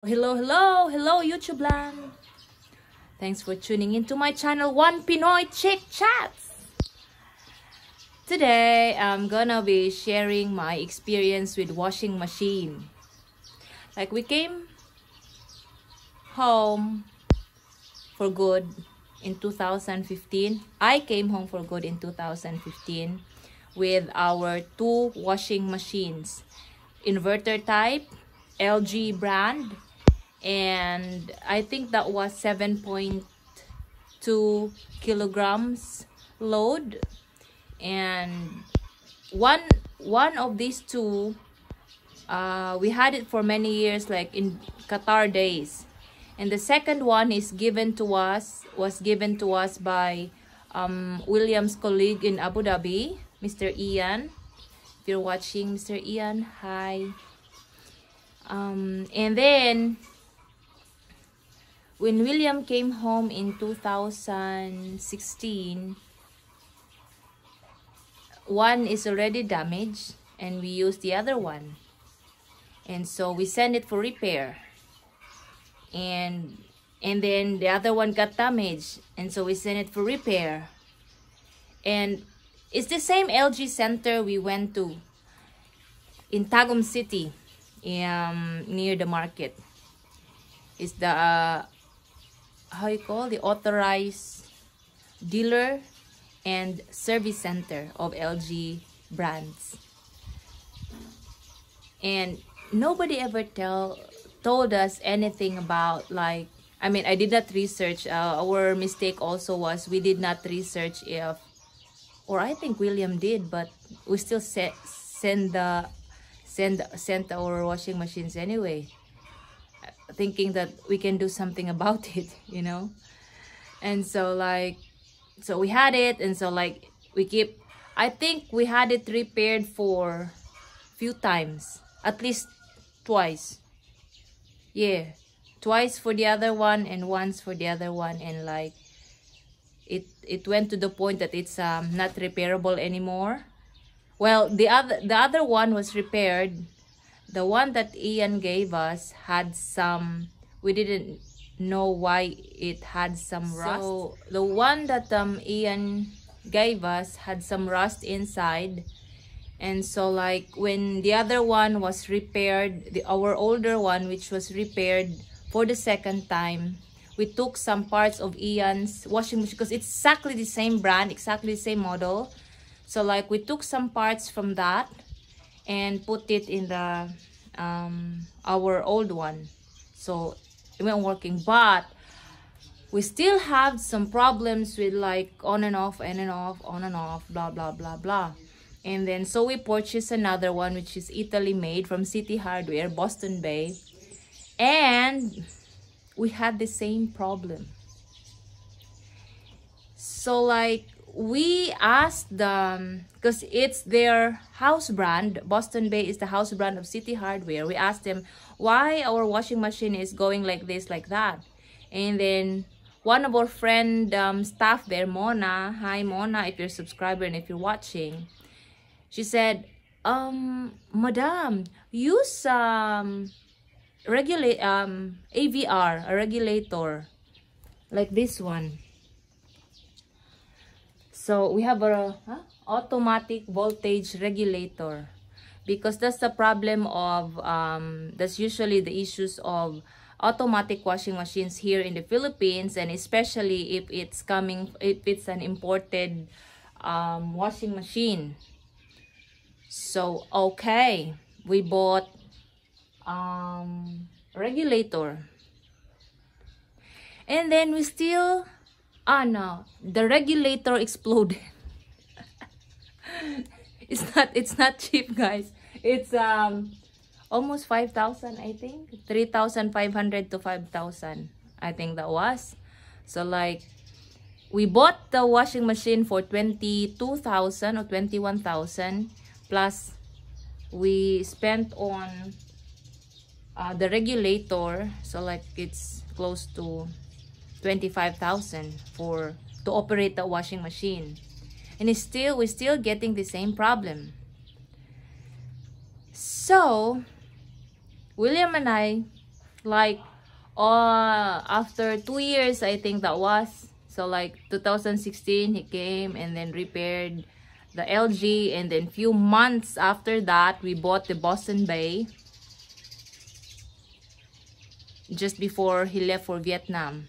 Hello YouTube land. Thanks for tuning into my channel, One Pinoy Chick Chats. Today I'm gonna be sharing my experience with washing machine. Like, we came home for good in 2015. I came home for good in 2015 with our two washing machines, inverter type, LG brand, and I think that was 7.2 kilograms load. And one of these two, we had it for many years, like in Qatar days, and the second one was given to us by William's colleague in Abu Dhabi, Mr. Ian. If you're watching, Mr. Ian, hi. And then when William came home in 2016, one is already damaged and we used the other one, and so we sent it for repair, and then the other one got damaged, and so we sent it for repair. And it's the same LG center we went to in Tagum City, near the market. It's the how you call the authorized dealer and service center of LG brands. And nobody ever told us anything about, like, I mean, I did not research. Our mistake also was we did not research if, or I think William did, but we still sent our washing machines anyway, thinking that we can do something about it, you know. And so, like, so we had it, and so, like, I think we had it repaired for few times, at least twice. Yeah, twice for the other one and once for the other one, and like it went to the point that it's not repairable anymore. Well, the other one was repaired. The one that Ian gave us had some, we didn't know why it had some rust. So the one that Ian gave us had some rust inside. And so, like, when the other one was repaired, our older one, which was repaired for the second time, we took some parts of Ian's washing machine, because it's exactly the same brand, exactly the same model. So, like, we took some parts from that and put it in the our old one, so it went working. But we still have some problems with, like, on and off, on and off, on and off, blah blah blah blah. And then so we purchased another one, which is Italy made, from City Hardware, Boston Bay, and we had the same problem. So, like, we asked them, because it's their house brand, Boston Bay is the house brand of City Hardware. We asked them why our washing machine is going like this, like that. And then one of our friend staff there, Mona, hi Mona, if you're a subscriber and if you're watching, she said, Madam, use regulate AVR, a regulator like this one. So we have a automatic voltage regulator, because that's the problem of that's usually the issues of automatic washing machines here in the Philippines, and especially if it's an imported washing machine. So okay, we bought regulator, and then we still no, the regulator exploded. It's not cheap, guys. It's almost 5,000, I think, 3,500 to 5,000, I think that was. So, like, we bought the washing machine for 22,000 or 21,000, plus we spent on the regulator, so, like, it's close to 25,000 to operate the washing machine, and we're still getting the same problem. So William and I like after 2 years, I think that was. So like 2016 he came and then repaired the LG, and then few months after that we bought the Boston Bay just before he left for Vietnam.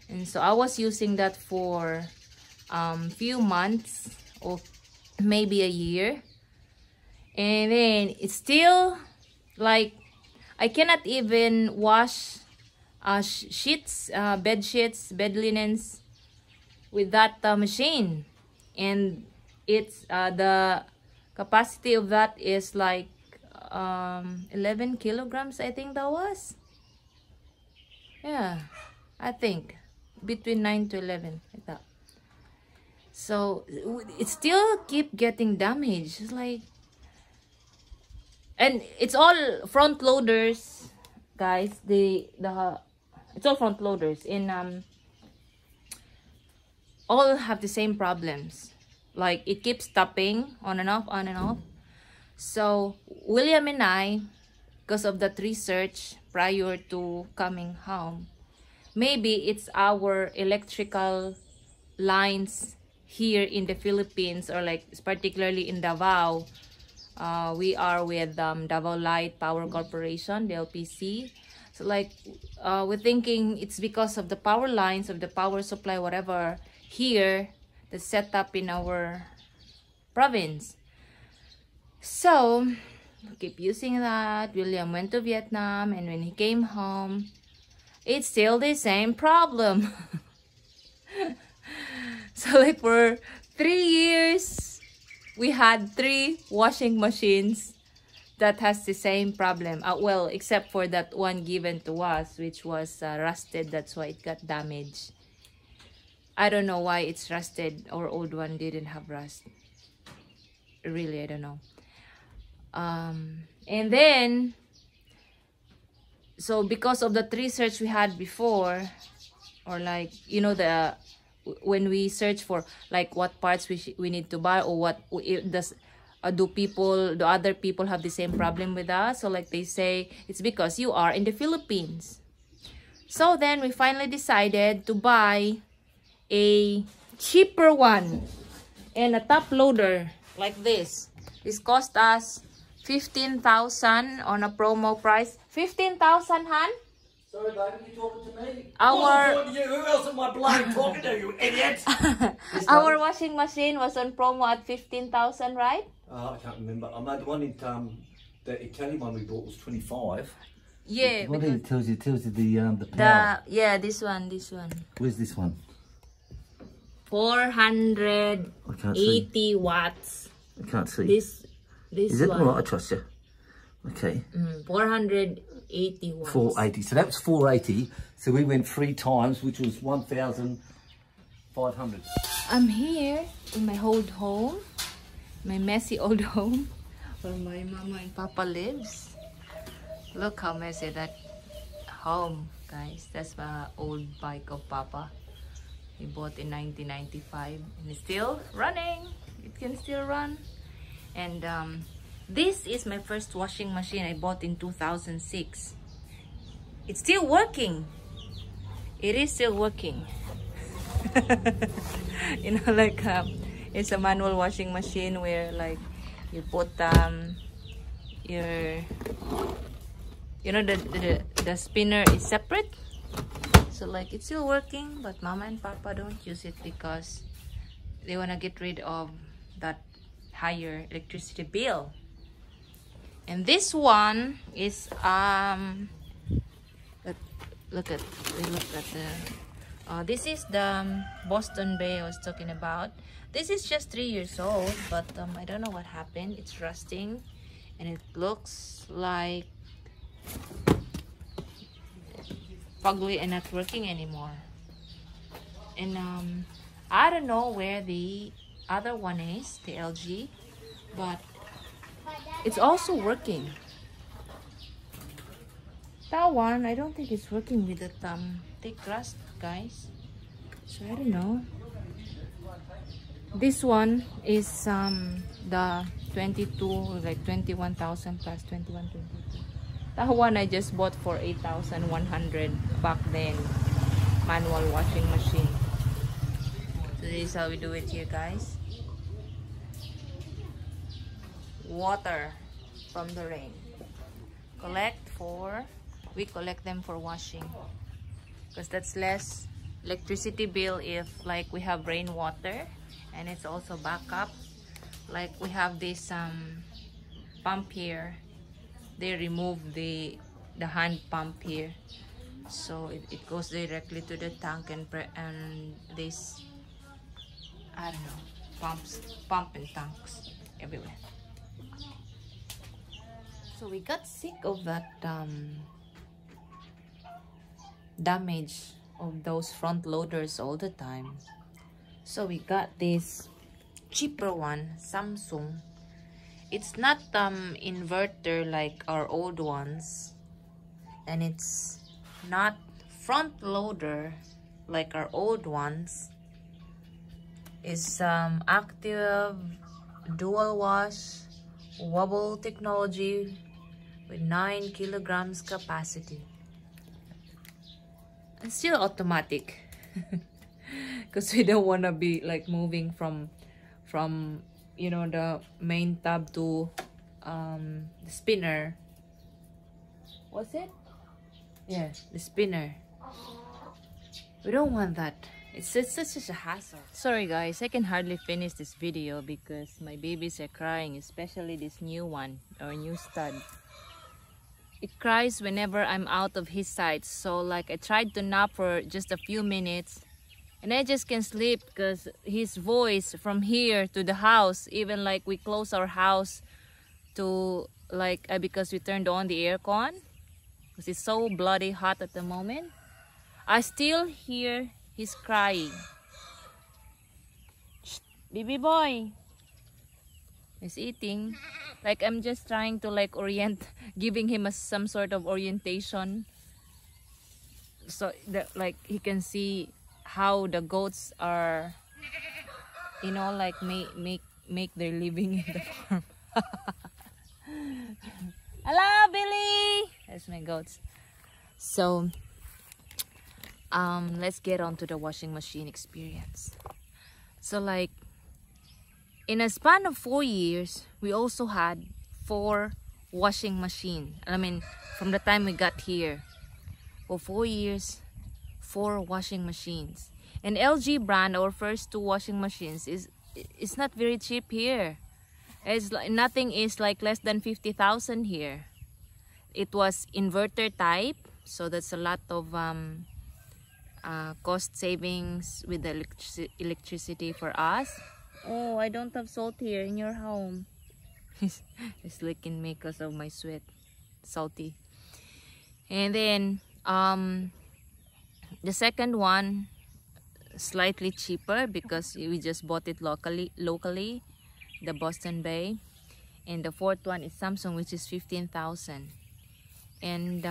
And so I was using that for few months or maybe a year, and then it's still like I cannot even wash sheets, bed sheets, bed linens with that machine. And it's the capacity of that is like 11 kilograms, I think that was. Yeah, I think between 9 to 11, like that. So it still keep getting damaged. It's like, and it's all front loaders, guys. It's all front loaders in all have the same problems. Like it keeps stopping on and off, on and off. So William and I, because of that research prior to coming home, maybe it's our electrical lines here in the Philippines, or like particularly in Davao. We are with Davao Light Power Corporation, the LPC. So like we're thinking it's because of the power lines of the power supply, whatever, here that's set up in our province. So we keep using that. William went to Vietnam, and when he came home, it's still the same problem. So like for 3 years we had 3 washing machines that has the same problem. Well, except for that one given to us, which was rusted. That's why it got damaged. I don't know why it's rusted. Our old one didn't have rust. Really, I don't know. And then, so because of the research we had before, or like, you know, the when we search for like what parts we need to buy, or what does do other people have the same problem with us. So like they say it's because you are in the Philippines. So then we finally decided to buy a cheaper one and a top loader like this. This cost us 15,000 on a promo price. 15,000, Han? Sorry, baby, you talking to me? Our to you. Who else am I bloody talking to, you idiot? Our washing machine was on promo at 15,000, right? I can't remember. I know the one in the Italian one we bought was 25. Yeah. What it tells you the power. Yeah, this one. Where's this one? 480 watts. I can't see. This Is it? one. All right, I trust you. Okay. 480 watts. 480. So that was 480. So we went 3 times, which was 1,500. I'm here in my old home, my messy old home, where my mama and papa lives. Look how messy that home, guys. That's my old bike of papa. He bought in 1995, and it's still running. It can still run. And this is my first washing machine I bought in 2006. It's still working. It is still working. You know, like it's a manual washing machine where like you put your, you know, the spinner is separate. So like it's still working, but mama and papa don't use it because they want to get rid of that higher electricity bill. And this one is look at the this is the Boston Bay I was talking about. This is just 3 years old, but I don't know what happened. It's rusting, and it looks like ugly and not working anymore. And I don't know where the other one is, the LG, but it's also working. That one, I don't think it's working with the thick rust, guys. So I don't know. This one is the 22, like 21,000 plus 21, 22. That one I just bought for 8,100 back then. Manual washing machine. So this is how we do it here, guys. Water from the rain. We collect them for washing. Because that's less electricity bill if like we have rainwater. And it's also backup. Like we have this pump here. They remove the hand pump here, so it goes directly to the tank and this, I don't know, pump and tanks everywhere. So we got sick of that damage of those front loaders all the time, so we got this cheaper one, Samsung. It's not inverter like our old ones, and it's not front loader like our old ones. It's active dual wash wobble technology with 9 kilograms capacity, and still automatic because we don't want to be like moving from you know, the main tab to the spinner. What's it? Yeah, the spinner. We don't want that. It's such a hassle. Sorry guys, I can hardly finish this video because my babies are crying, especially this new one, our new stud. It cries whenever I'm out of his sight, so like I tried to nap for just a few minutes and I just can't sleep because his voice from here to the house, even like we close our house to like because we turned on the aircon because it's so bloody hot at the moment, I still hear he's crying. Shh, baby boy, he's eating. Like I'm just trying to like giving him some sort of orientation so that like he can see how the goats are, you know, like make their living in the farm. Hello, Billy. That's my goats. So let's get on to the washing machine experience. So like in a span of 4 years, we also had 4 washing machines. I mean, from the time we got here, for 4 years, 4 washing machines. And LG brand, our first 2 washing machines, is not very cheap here. It's like nothing is like less than 50,000 here. It was inverter type, so that's a lot of cost savings with the electricity for us. Oh, I don't have salt here in your home. It's licking me because of my sweat. Salty. And then the second one, slightly cheaper because we just bought it locally, the Boston Bay. And the fourth one is Samsung, which is 15,000. And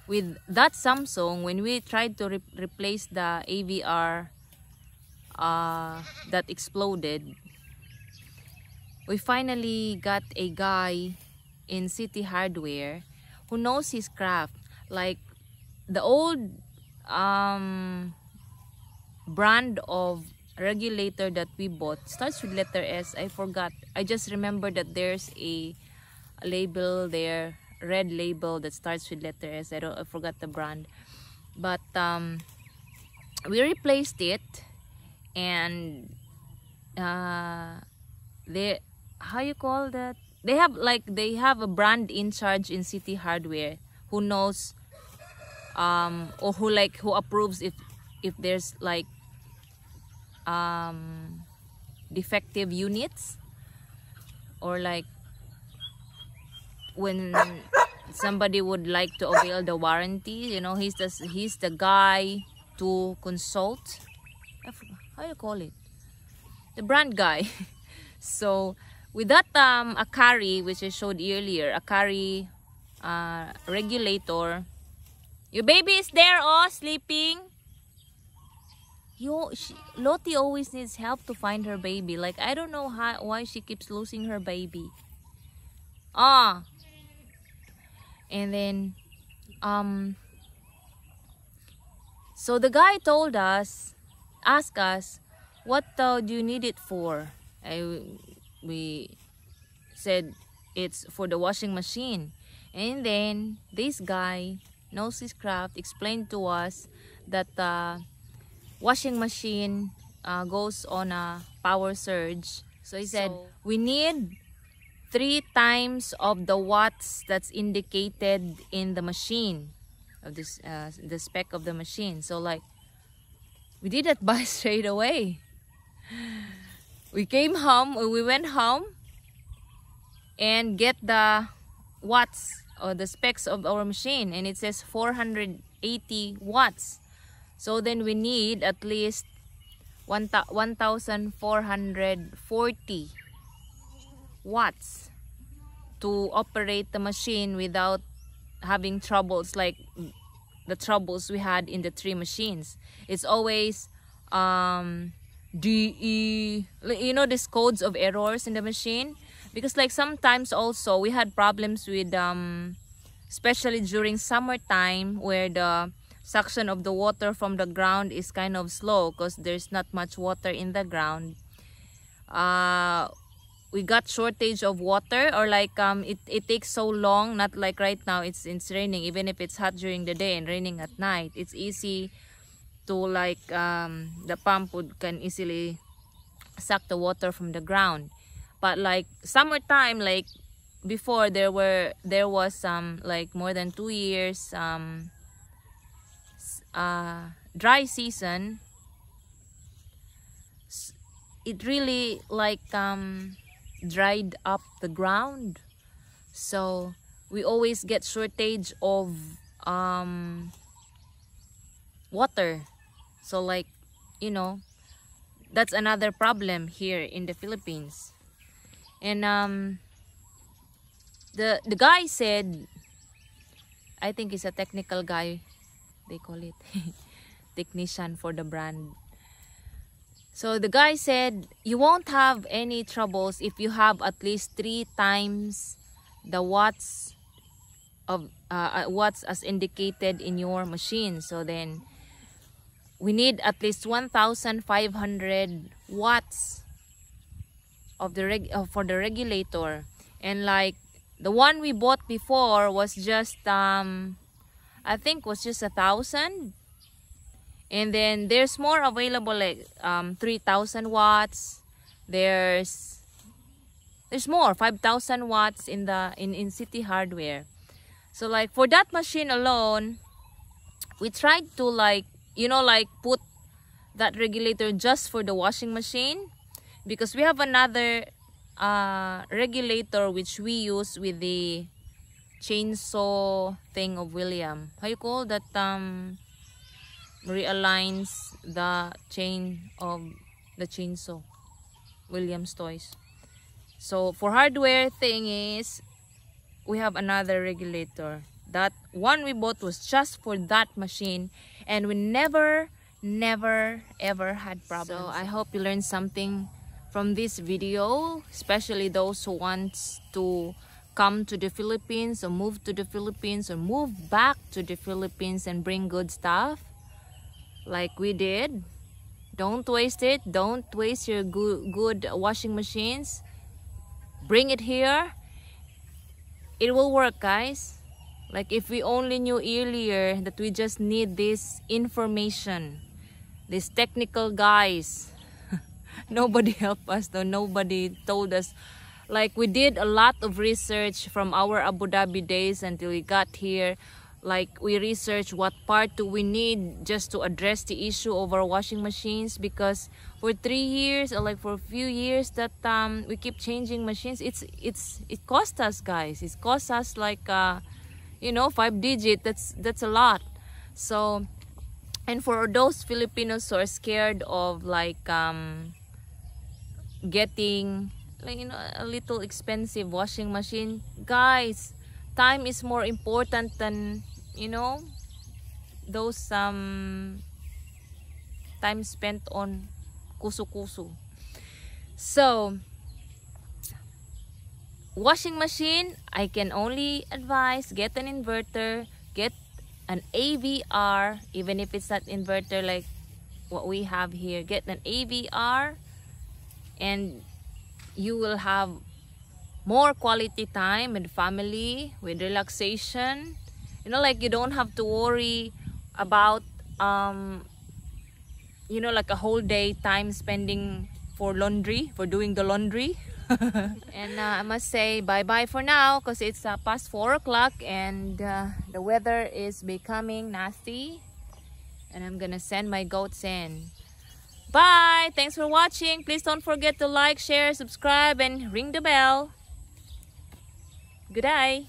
with that Samsung, when we tried to replace the AVR that exploded, we finally got a guy in City Hardware who knows his craft. Like the old brand of regulator that we bought starts with letter S. I forgot. I just remember that there's a label there, red label that starts with letter S. I forgot the brand. But we replaced it, and they, how you call that? They have a brand in charge in City Hardware who knows or who approves if there's like defective units, or like when somebody would like to avail the warranty, you know, he's the guy to consult. How you call it? The brand guy. So with that Akari, which I showed earlier, Akari regulator. Your baby is there, oh, sleeping. Lottie always needs help to find her baby. Like, I don't know why she keeps losing her baby. And then so the guy told us, asked us, what do you need it for? We said it's for the washing machine. And then this guy knows his craft, explained to us that the washing machine goes on a power surge. So he said we need 3 times of the watts that's indicated in the machine, of this the spec of the machine. So like, we didn't buy straight away. We came home, we went home and get the watts or the specs of our machine, and it says 480 watts. So then we need at least 1440 watts to operate the machine without having troubles like the troubles we had in the 3 machines. It's always DE, you know, these codes of errors in the machine, because like sometimes also we had problems with especially during summertime, where the suction of the water from the ground is kind of slow because there's not much water in the ground. We got shortage of water, or like it takes so long, not like right now it's raining. Even if it's hot during the day and raining at night, it's easy to like the pump can easily suck the water from the ground. But like summertime, like before, there was like more than 2 years dry season. It really like dried up the ground, so we always get shortage of water. So like, you know, that's another problem here in the Philippines. And the guy said, I think he's a technical guy, they call it technician for the brand. So the guy said you won't have any troubles if you have at least 3 times the watts of watts as indicated in your machine. So then we need at least 1,500 watts of the for the regulator. And like the one we bought before was just I think was just 1,000. And then there's more available, like 3,000 watts. There's more 5,000 watts in City Hardware. So like for that machine alone, we tried to like, you know, like put that regulator just for the washing machine, because we have another regulator which we use with the chainsaw thing of William. How you call that? Realigns the chain of the chainsaw, William's Toys. So for hardware thing is, we have another regulator. That one we bought was just for that machine, and we never ever had problems. So I hope you learned something from this video, especially those who want to come to the Philippines or move to the Philippines or move back to the Philippines and bring good stuff like we did. Don't waste it. Don't waste your good washing machines. Bring it here. It will work, guys. Like if we only knew earlier that we just need this information, these technical guys. Nobody helped us though. Nobody told us. Like we did a lot of research from our Abu Dhabi days until we got here. Like we researched what part do we need just to address the issue of our washing machines, because for 3 years or like for a few years that we keep changing machines, it cost us, guys. It cost us like you know, 5 digit. That's a lot. So, and for those Filipinos who are scared of like getting like, you know, a little expensive washing machine, guys, time is more important than, you know, those time spent on kusu-kusu. So washing machine, I can only advise get an inverter, get an AVR, even if it's not inverter like what we have here. Get an AVR and you will have more quality time with family, with relaxation. You know, like you don't have to worry about you know, like a whole day time spending for laundry, for doing the laundry. And I must say bye-bye for now because it's past 4 o'clock and the weather is becoming nasty and I'm gonna send my goats in. Bye! Thanks for watching. Please don't forget to like, share, subscribe, and ring the bell. Good day.